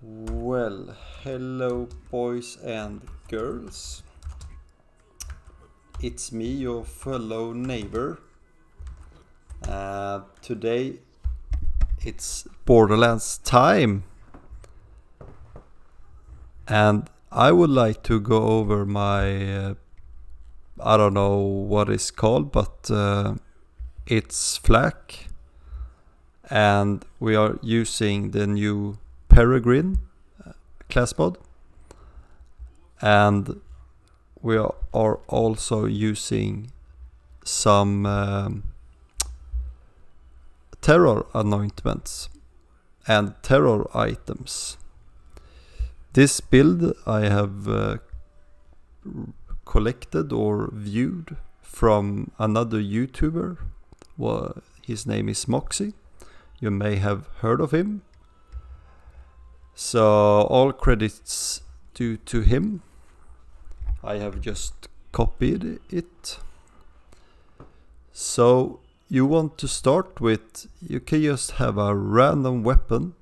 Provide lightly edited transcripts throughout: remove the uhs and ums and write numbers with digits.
Well, hello boys and girls. It's me, your fellow neighbor. Today it's Borderlands time. And I would like to go over my, I don't know what it's called, but it's Fl4K. And we are using the new Peregrine class mod. And we are also using some terror anointments and terror items. This build I have collected or viewed from another YouTuber. Well, his name is Moxie. You may have heard of him. So all credits due to him. I have just copied it. So you want to start with, you can just have a random weapon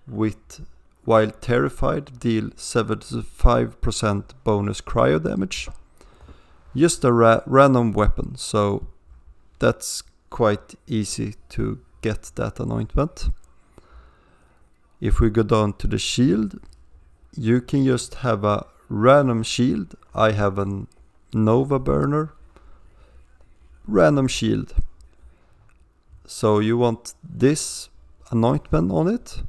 with, while terrified, deal 75% bonus cryo damage. Just a random weapon, so that's quite easy to get that anointment. If we go down to the shield, you can just have a random shield. I have a Nova burner. Random shield. So you want this anointment on it.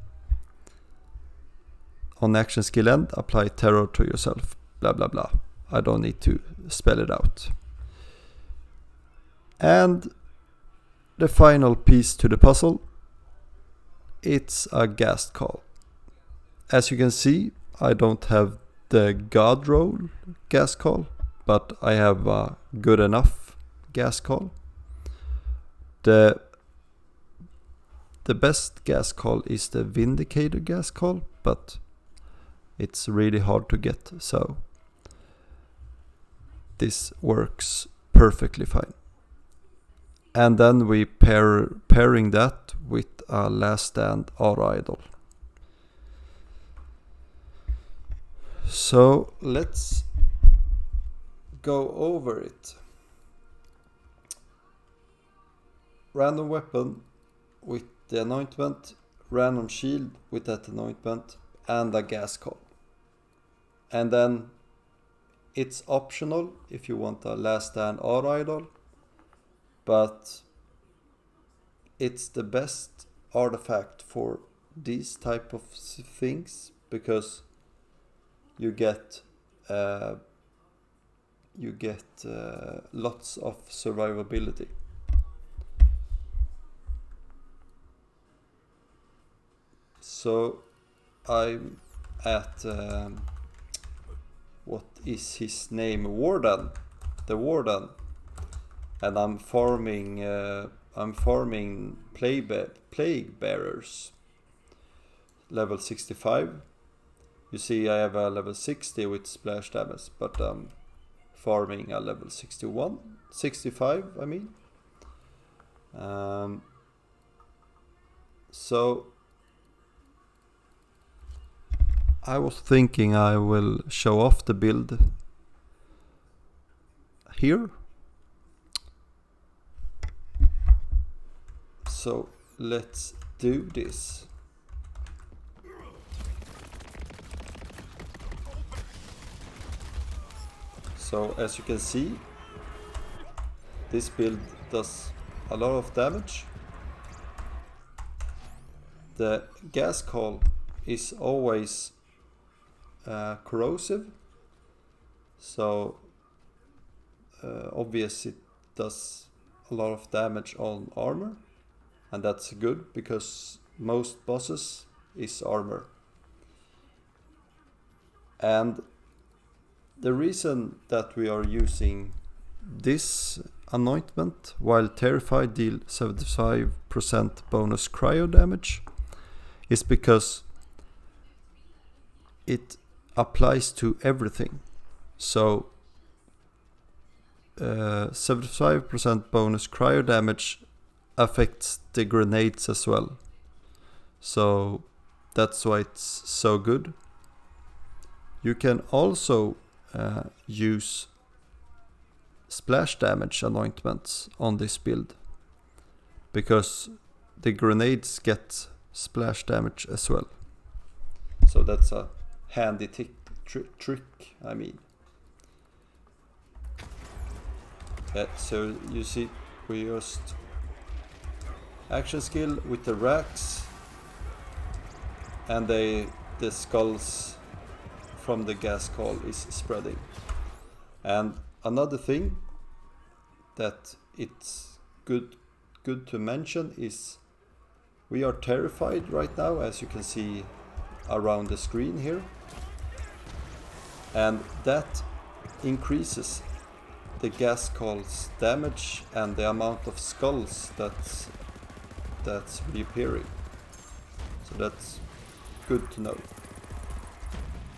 On action skill end, apply terror to yourself. Blah blah blah. I don't need to spell it out. And the final piece to the puzzle, it's a ghast call. As you can see, I don't have the god roll ghast call, but I have a good enough ghast call. The best ghast call is the Vindicator ghast call, but it's really hard to get, so this works perfectly fine. And then we pairing that with a Last Stand or Idol. So let's go over it. Random weapon with the anointment, random shield with that anointment, and a ghast call. And then it's optional if you want a Last Stand or Idol, but it's the best artifact for these type of things because you get lots of survivability. So I'm at what is his name? Warden, the Warden, and I'm farming plague bearers. Level 65. You see, I have a level 60 with splash damage, but I'm farming a level 65. I mean. So I was thinking I will show off the build here. So let's do this. So as you can see, this build does a lot of damage. The ghast call is always corrosive, so obviously it does a lot of damage on armor, and that's good because most bosses is armor. And the reason that we are using this anointment while terrified deal 75% bonus cryo damage is because it applies to everything. So 75% bonus cryo damage affects the grenades as well. So that's why it's so good. You can also use splash damage anointments on this build, because the grenades get splash damage as well. So that's a handy trick, I mean. Yeah, so you see, we just action skill with the racks, and the skulls from the gas call is spreading. And another thing that it's good to mention is we are terrified right now, as you can see around the screen here, and that increases the gas call's damage and the amount of skulls that's reappearing. So that's good to know.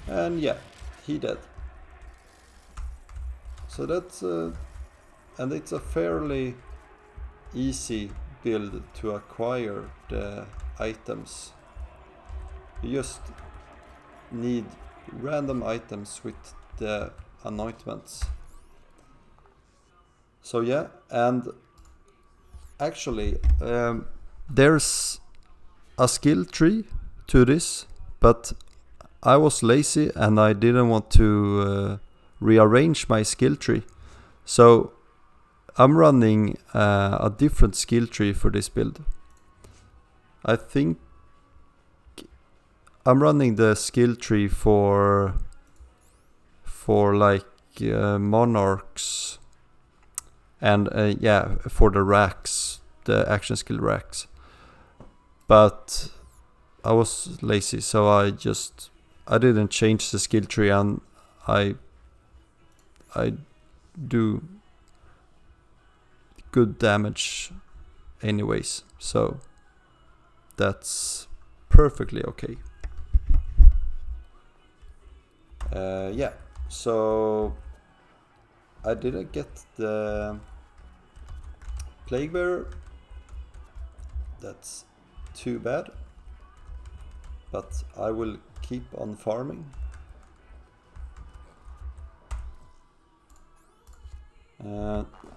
And yeah, he dead. So that's and it's a fairly easy build to acquire the items. You just need random items with the anointments. So yeah, and actually there's a skill tree to this, but I was lazy and I didn't want to rearrange my skill tree. So I'm running a different skill tree for this build. I think I'm running the skill tree for like monarchs and yeah, for the racks, the action skill racks. But I was lazy, so I didn't change the skill tree, and I do good damage anyways, so that's perfectly okay. Yeah, so I didn't get the plague bearer. That's too bad, but I will keep on farming.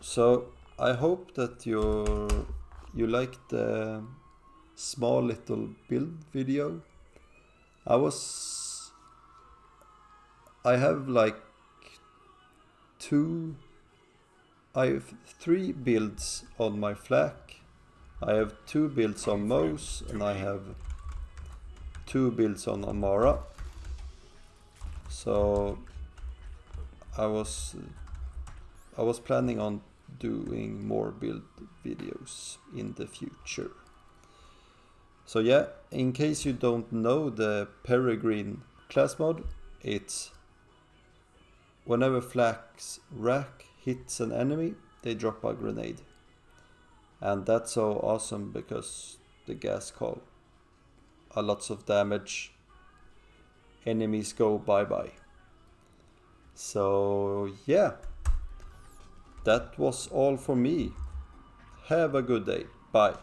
So I hope that you liked the small little build video. I have like I have 3 builds on my flak. I have 2 builds on Mose, and I have 2 builds on Amara. So I was planning on doing more build videos in the future. So yeah, in case you don't know the Peregrine class mod, it's whenever Flak's rack hits an enemy, they drop a grenade. And that's so awesome because the gas call a lots of damage, enemies go bye-bye. So yeah, that was all for me. Have a good day. Bye.